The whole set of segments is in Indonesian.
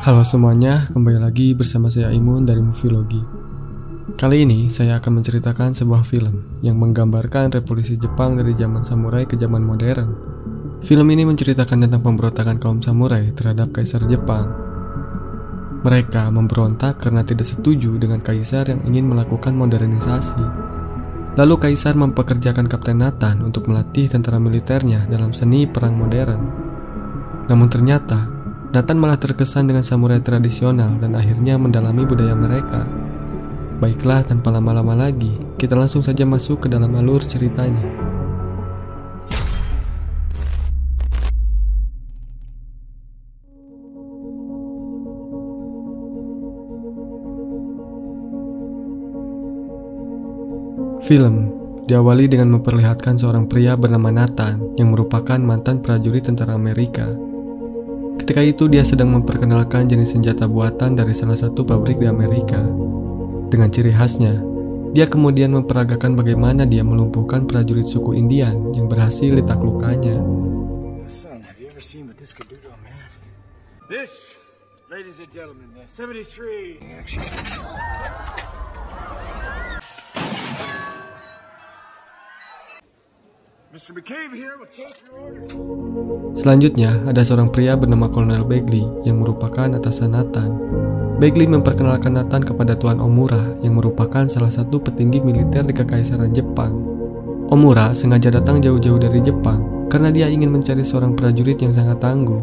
Halo semuanya, kembali lagi bersama saya Imun dari Movilogi. Kali ini saya akan menceritakan sebuah film yang menggambarkan revolusi Jepang dari zaman samurai ke zaman modern. Film ini menceritakan tentang pemberontakan kaum samurai terhadap kaisar Jepang. Mereka memberontak karena tidak setuju dengan kaisar yang ingin melakukan modernisasi. Lalu kaisar mempekerjakan Kapten Nathan untuk melatih tentara militernya dalam seni perang modern. Namun ternyata Nathan malah terkesan dengan samurai tradisional dan akhirnya mendalami budaya mereka. Baiklah, tanpa lama-lama lagi, kita langsung saja masuk ke dalam alur ceritanya. Film diawali dengan memperlihatkan seorang pria bernama Nathan yang merupakan mantan prajurit tentara Amerika. Ketika itu dia sedang memperkenalkan jenis senjata buatan dari salah satu pabrik di Amerika. Dengan ciri khasnya, dia kemudian memperagakan bagaimana dia melumpuhkan prajurit suku Indian yang berhasil ditaklukkannya. Selanjutnya, ada seorang pria bernama Kolonel Bagley yang merupakan atasan Nathan. Bagley memperkenalkan Nathan kepada Tuan Omura yang merupakan salah satu petinggi militer di Kekaisaran Jepang. Omura sengaja datang jauh-jauh dari Jepang karena dia ingin mencari seorang prajurit yang sangat tangguh.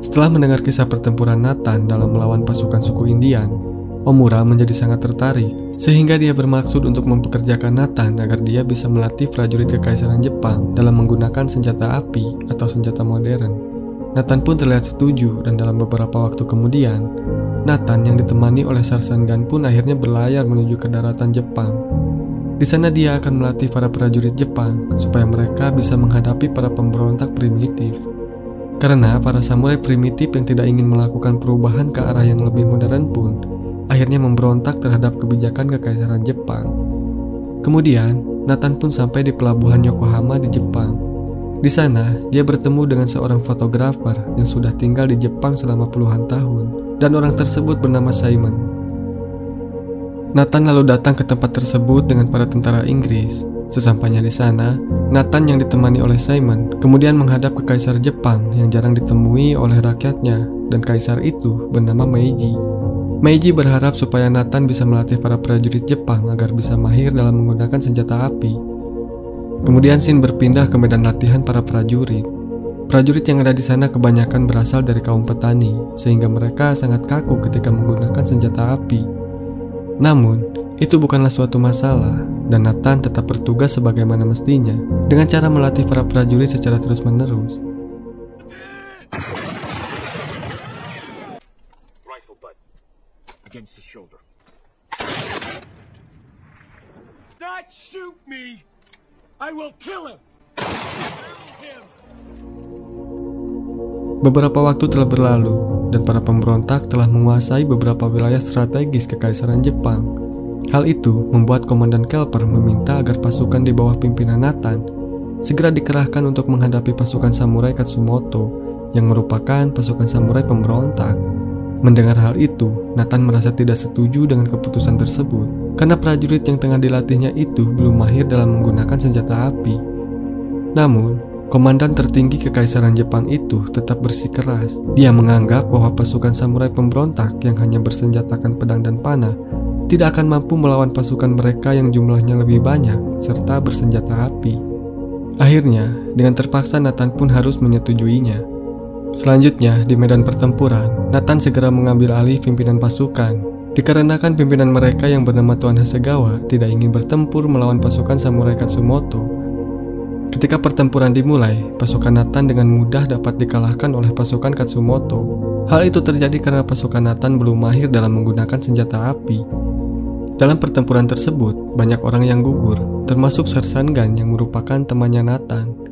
Setelah mendengar kisah pertempuran Nathan dalam melawan pasukan suku Indian, Omura menjadi sangat tertarik, sehingga dia bermaksud untuk mempekerjakan Nathan agar dia bisa melatih prajurit Kekaisaran Jepang dalam menggunakan senjata api atau senjata modern. Nathan pun terlihat setuju, dan dalam beberapa waktu kemudian, Nathan yang ditemani oleh Sersan Gun pun akhirnya berlayar menuju ke daratan Jepang. Di sana dia akan melatih para prajurit Jepang supaya mereka bisa menghadapi para pemberontak primitif. Karena para samurai primitif yang tidak ingin melakukan perubahan ke arah yang lebih modern pun akhirnya memberontak terhadap kebijakan Kekaisaran Jepang. Kemudian, Nathan pun sampai di pelabuhan Yokohama di Jepang. Di sana, dia bertemu dengan seorang fotografer yang sudah tinggal di Jepang selama puluhan tahun, dan orang tersebut bernama Simon. Nathan lalu datang ke tempat tersebut dengan para tentara Inggris. Sesampainya di sana, Nathan yang ditemani oleh Simon kemudian menghadap ke kaisar Jepang yang jarang ditemui oleh rakyatnya, dan kaisar itu bernama Meiji. Meiji berharap supaya Nathan bisa melatih para prajurit Jepang agar bisa mahir dalam menggunakan senjata api. Kemudian scene berpindah ke medan latihan para prajurit. Prajurit yang ada di sana kebanyakan berasal dari kaum petani, sehingga mereka sangat kaku ketika menggunakan senjata api. Namun, itu bukanlah suatu masalah, dan Nathan tetap bertugas sebagaimana mestinya dengan cara melatih para prajurit secara terus-menerus. Against his shoulder. Not shoot me! I will kill him! Beberapa waktu telah berlalu, dan para pemberontak telah menguasai beberapa wilayah strategis Kekaisaran Jepang. Hal itu membuat Komandan Kelper meminta agar pasukan di bawah pimpinan Nathan segera dikerahkan untuk menghadapi pasukan samurai Katsumoto yang merupakan pasukan samurai pemberontak. Mendengar hal itu, Nathan merasa tidak setuju dengan keputusan tersebut karena prajurit yang tengah dilatihnya itu belum mahir dalam menggunakan senjata api. Namun, komandan tertinggi Kekaisaran Jepang itu tetap bersikeras. Dia menganggap bahwa pasukan samurai pemberontak yang hanya bersenjatakan pedang dan panah tidak akan mampu melawan pasukan mereka yang jumlahnya lebih banyak serta bersenjata api. Akhirnya, dengan terpaksa Nathan pun harus menyetujuinya. Selanjutnya, di medan pertempuran, Nathan segera mengambil alih pimpinan pasukan, dikarenakan pimpinan mereka yang bernama Tuan Hasegawa tidak ingin bertempur melawan pasukan samurai Katsumoto. Ketika pertempuran dimulai, pasukan Nathan dengan mudah dapat dikalahkan oleh pasukan Katsumoto. Hal itu terjadi karena pasukan Nathan belum mahir dalam menggunakan senjata api. Dalam pertempuran tersebut, banyak orang yang gugur, termasuk Sersan Gun yang merupakan temannya Nathan.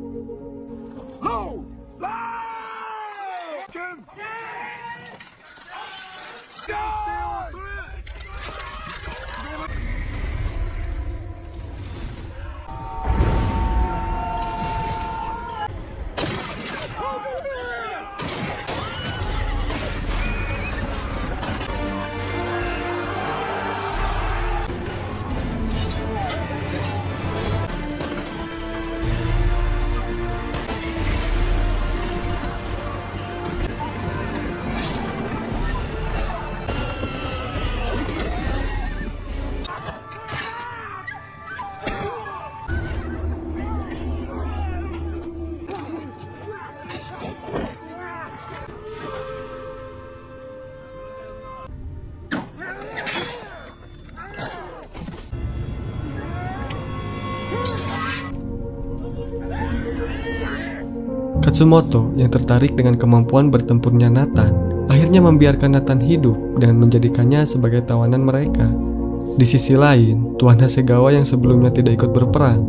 Katsumoto yang tertarik dengan kemampuan bertempurnya Nathan akhirnya membiarkan Nathan hidup dengan menjadikannya sebagai tawanan mereka. Di sisi lain, Tuan Hasegawa yang sebelumnya tidak ikut berperang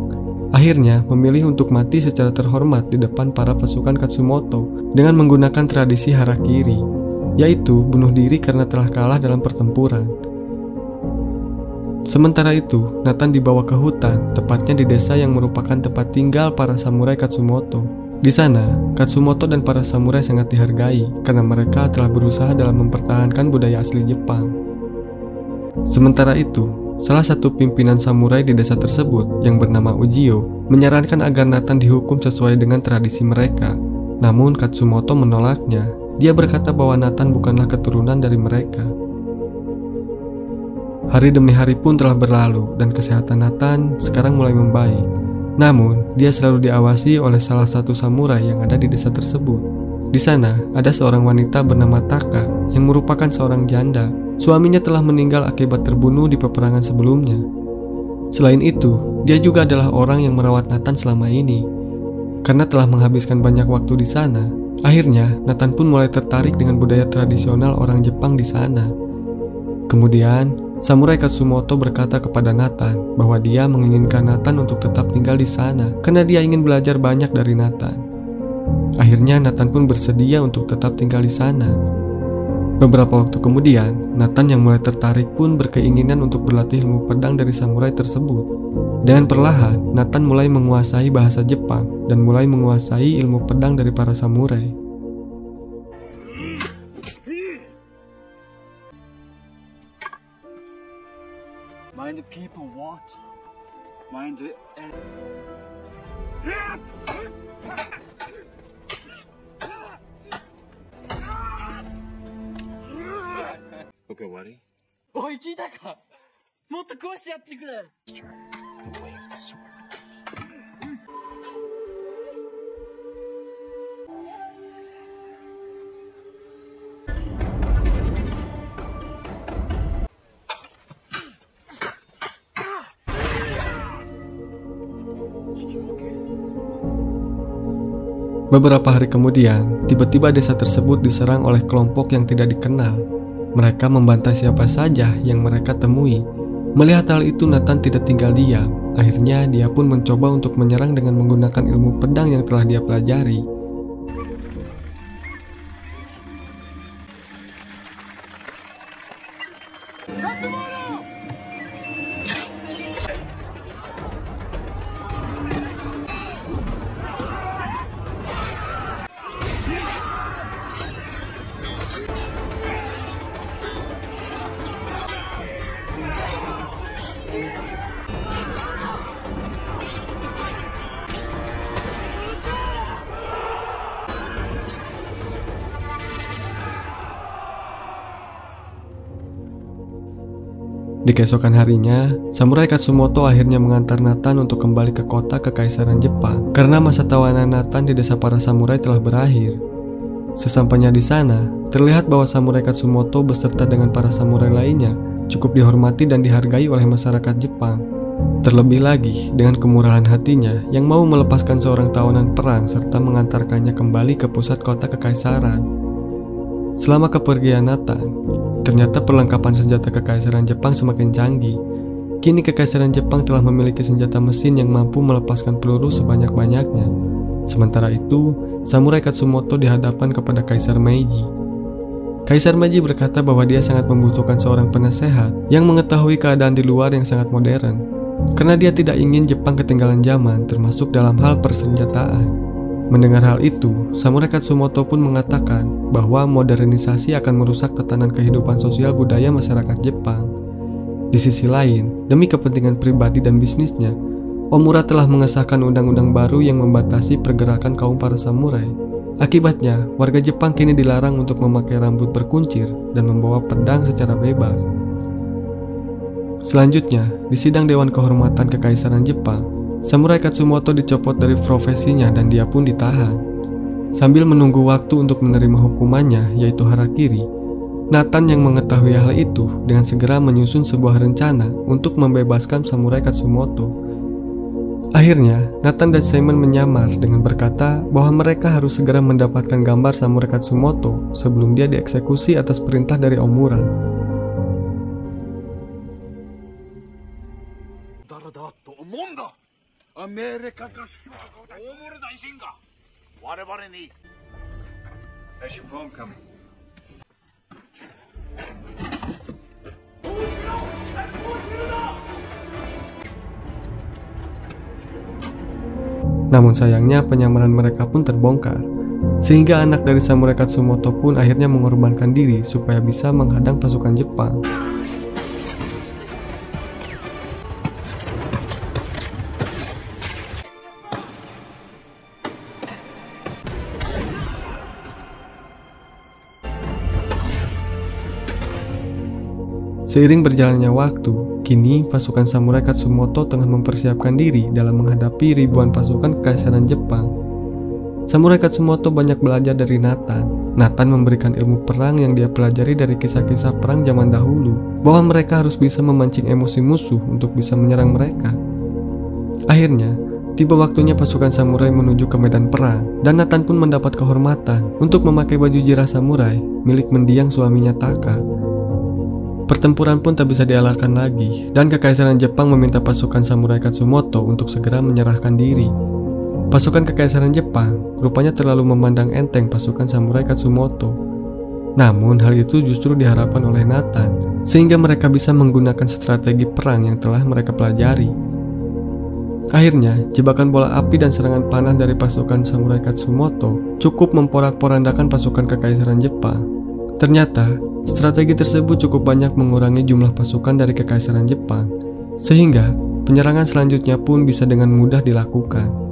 akhirnya memilih untuk mati secara terhormat di depan para pasukan Katsumoto dengan menggunakan tradisi harakiri, yaitu bunuh diri karena telah kalah dalam pertempuran. Sementara itu, Nathan dibawa ke hutan, tepatnya di desa yang merupakan tempat tinggal para samurai Katsumoto. Di sana, Katsumoto dan para samurai sangat dihargai karena mereka telah berusaha dalam mempertahankan budaya asli Jepang. Sementara itu, salah satu pimpinan samurai di desa tersebut yang bernama Ujio menyarankan agar Nathan dihukum sesuai dengan tradisi mereka. Namun Katsumoto menolaknya. Dia berkata bahwa Nathan bukanlah keturunan dari mereka. Hari demi hari pun telah berlalu dan kesehatan Nathan sekarang mulai membaik. Namun, dia selalu diawasi oleh salah satu samurai yang ada di desa tersebut. Di sana, ada seorang wanita bernama Taka yang merupakan seorang janda. Suaminya telah meninggal akibat terbunuh di peperangan sebelumnya. Selain itu, dia juga adalah orang yang merawat Nathan selama ini. Karena telah menghabiskan banyak waktu di sana, akhirnya Nathan pun mulai tertarik dengan budaya tradisional orang Jepang di sana. Kemudian, Samurai Katsumoto berkata kepada Nathan bahwa dia menginginkan Nathan untuk tetap tinggal di sana karena dia ingin belajar banyak dari Nathan. Akhirnya Nathan pun bersedia untuk tetap tinggal di sana. Beberapa waktu kemudian, Nathan yang mulai tertarik pun berkeinginan untuk berlatih ilmu pedang dari samurai tersebut. Dengan perlahan, Nathan mulai menguasai bahasa Jepang dan mulai menguasai ilmu pedang dari para samurai. Mind the people want. Mind the... Okay, Wari? おい、聞いたか？もっとこうしてやってくれ。 The way of the sword. Beberapa hari kemudian, tiba-tiba desa tersebut diserang oleh kelompok yang tidak dikenal. Mereka membantai siapa saja yang mereka temui. Melihat hal itu, Nathan tidak tinggal diam. Akhirnya, dia pun mencoba untuk menyerang dengan menggunakan ilmu pedang yang telah dia pelajari. Di keesokan harinya, Samurai Katsumoto akhirnya mengantar Nathan untuk kembali ke kota Kekaisaran Jepang karena masa tawanan Nathan di desa para samurai telah berakhir. Sesampainya di sana, terlihat bahwa Samurai Katsumoto beserta dengan para samurai lainnya cukup dihormati dan dihargai oleh masyarakat Jepang. Terlebih lagi dengan kemurahan hatinya yang mau melepaskan seorang tawanan perang serta mengantarkannya kembali ke pusat kota Kekaisaran. Selama kepergian Nathan, ternyata perlengkapan senjata Kekaisaran Jepang semakin canggih. Kini Kekaisaran Jepang telah memiliki senjata mesin yang mampu melepaskan peluru sebanyak-banyaknya. Sementara itu, Samurai Katsumoto dihadapkan kepada Kaisar Meiji. Kaisar Meiji berkata bahwa dia sangat membutuhkan seorang penasehat yang mengetahui keadaan di luar yang sangat modern, karena dia tidak ingin Jepang ketinggalan zaman, termasuk dalam hal persenjataan. Mendengar hal itu, Samurai Katsumoto pun mengatakan bahwa modernisasi akan merusak tatanan kehidupan sosial budaya masyarakat Jepang. Di sisi lain, demi kepentingan pribadi dan bisnisnya, Omura telah mengesahkan undang-undang baru yang membatasi pergerakan kaum para samurai. Akibatnya, warga Jepang kini dilarang untuk memakai rambut berkuncir dan membawa pedang secara bebas. Selanjutnya, di sidang Dewan Kehormatan Kekaisaran Jepang, Samurai Katsumoto dicopot dari profesinya dan dia pun ditahan. Sambil menunggu waktu untuk menerima hukumannya, yaitu harakiri, Nathan yang mengetahui hal itu dengan segera menyusun sebuah rencana untuk membebaskan Samurai Katsumoto. Akhirnya, Nathan dan Simon menyamar dengan berkata bahwa mereka harus segera mendapatkan gambar samurai Katsumoto sebelum dia dieksekusi atas perintah dari Omura. Namun sayangnya penyamaran mereka pun terbongkar, sehingga anak dari samurai Katsumoto pun akhirnya mengorbankan diri supaya bisa menghadang pasukan Jepang. Seiring berjalannya waktu, kini pasukan samurai Katsumoto tengah mempersiapkan diri dalam menghadapi ribuan pasukan kekaisaran Jepang. Samurai Katsumoto banyak belajar dari Nathan. Nathan memberikan ilmu perang yang dia pelajari dari kisah-kisah perang zaman dahulu, bahwa mereka harus bisa memancing emosi musuh untuk bisa menyerang mereka. Akhirnya, tiba waktunya pasukan samurai menuju ke medan perang, dan Nathan pun mendapat kehormatan untuk memakai baju jirah samurai milik mendiang suaminya Taka. Pertempuran pun tak bisa dielakkan lagi, dan kekaisaran Jepang meminta pasukan samurai Katsumoto untuk segera menyerahkan diri. Pasukan kekaisaran Jepang rupanya terlalu memandang enteng pasukan samurai Katsumoto. Namun hal itu justru diharapkan oleh Nathan, sehingga mereka bisa menggunakan strategi perang yang telah mereka pelajari. Akhirnya, jebakan bola api dan serangan panah dari pasukan samurai Katsumoto cukup memporak-porandakan pasukan kekaisaran Jepang. Ternyata, strategi tersebut cukup banyak mengurangi jumlah pasukan dari kekaisaran Jepang, sehingga penyerangan selanjutnya pun bisa dengan mudah dilakukan.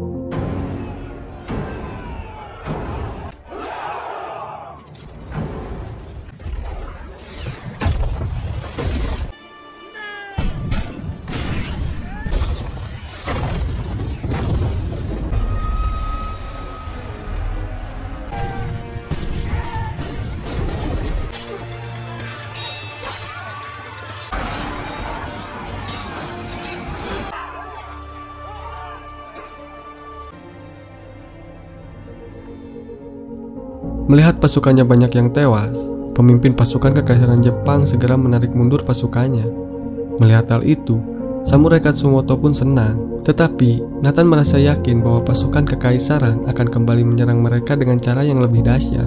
Melihat pasukannya banyak yang tewas, pemimpin pasukan kekaisaran Jepang segera menarik mundur pasukannya. Melihat hal itu, samurai Katsumoto pun senang. Tetapi, Nathan merasa yakin bahwa pasukan kekaisaran akan kembali menyerang mereka dengan cara yang lebih dahsyat.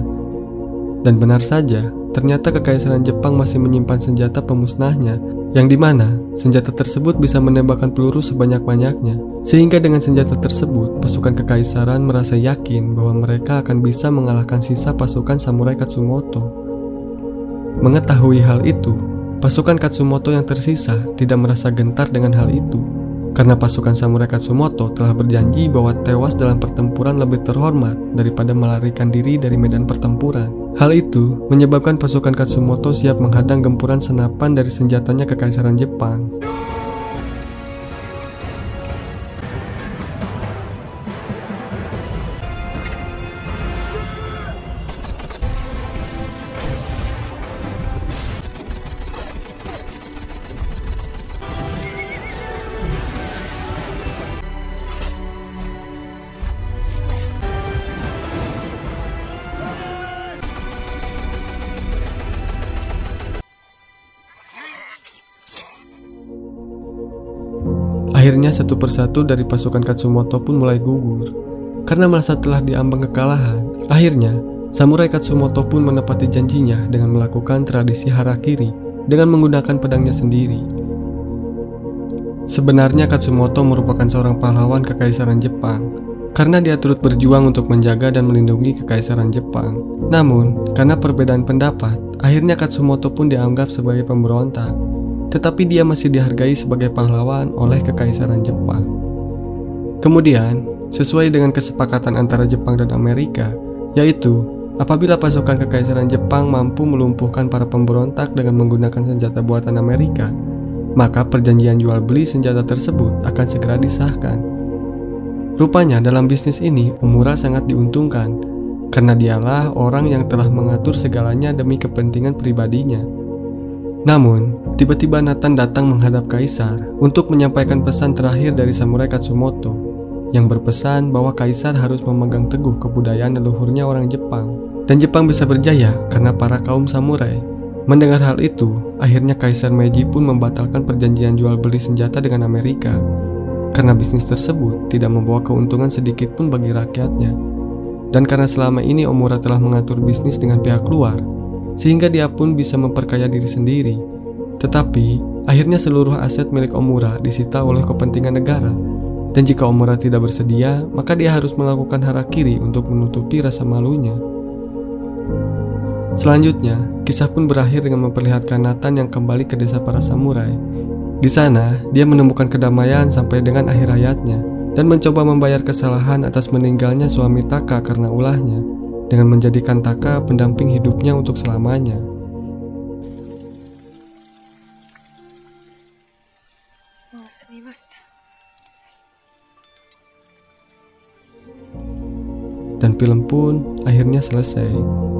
Dan benar saja, ternyata kekaisaran Jepang masih menyimpan senjata pemusnahnya, yang dimana senjata tersebut bisa menembakkan peluru sebanyak-banyaknya. Sehingga dengan senjata tersebut, pasukan kekaisaran merasa yakin bahwa mereka akan bisa mengalahkan sisa pasukan samurai Katsumoto. Mengetahui hal itu, pasukan Katsumoto yang tersisa tidak merasa gentar dengan hal itu, karena pasukan samurai Katsumoto telah berjanji bahwa tewas dalam pertempuran lebih terhormat daripada melarikan diri dari medan pertempuran. Hal itu menyebabkan pasukan Katsumoto siap menghadang gempuran senapan dari senjatanya kekaisaran Jepang. Akhirnya satu persatu dari pasukan Katsumoto pun mulai gugur. Karena merasa telah diambang kekalahan, akhirnya samurai Katsumoto pun menepati janjinya dengan melakukan tradisi harakiri dengan menggunakan pedangnya sendiri. Sebenarnya Katsumoto merupakan seorang pahlawan kekaisaran Jepang, karena dia turut berjuang untuk menjaga dan melindungi kekaisaran Jepang. Namun, karena perbedaan pendapat, akhirnya Katsumoto pun dianggap sebagai pemberontak. Tetapi dia masih dihargai sebagai pahlawan oleh kekaisaran Jepang. Kemudian, sesuai dengan kesepakatan antara Jepang dan Amerika, yaitu apabila pasukan kekaisaran Jepang mampu melumpuhkan para pemberontak dengan menggunakan senjata buatan Amerika, maka perjanjian jual beli senjata tersebut akan segera disahkan. Rupanya dalam bisnis ini Omura sangat diuntungkan, karena dialah orang yang telah mengatur segalanya demi kepentingan pribadinya. Namun, tiba-tiba Nathan datang menghadap kaisar untuk menyampaikan pesan terakhir dari samurai Katsumoto yang berpesan bahwa kaisar harus memegang teguh kebudayaan leluhurnya orang Jepang dan Jepang bisa berjaya karena para kaum samurai. Mendengar hal itu, akhirnya Kaisar Meiji pun membatalkan perjanjian jual beli senjata dengan Amerika karena bisnis tersebut tidak membawa keuntungan sedikit pun bagi rakyatnya. Dan karena selama ini Omura telah mengatur bisnis dengan pihak luar, sehingga dia pun bisa memperkaya diri sendiri. Tetapi, akhirnya seluruh aset milik Omura disita oleh kepentingan negara. Dan jika Omura tidak bersedia, maka dia harus melakukan harakiri untuk menutupi rasa malunya. Selanjutnya, kisah pun berakhir dengan memperlihatkan Nathan yang kembali ke desa para samurai. Di sana, dia menemukan kedamaian sampai dengan akhir hayatnya dan mencoba membayar kesalahan atas meninggalnya suami Taka karena ulahnya, dengan menjadikan Taka pendamping hidupnya untuk selamanya. Dan film pun akhirnya selesai.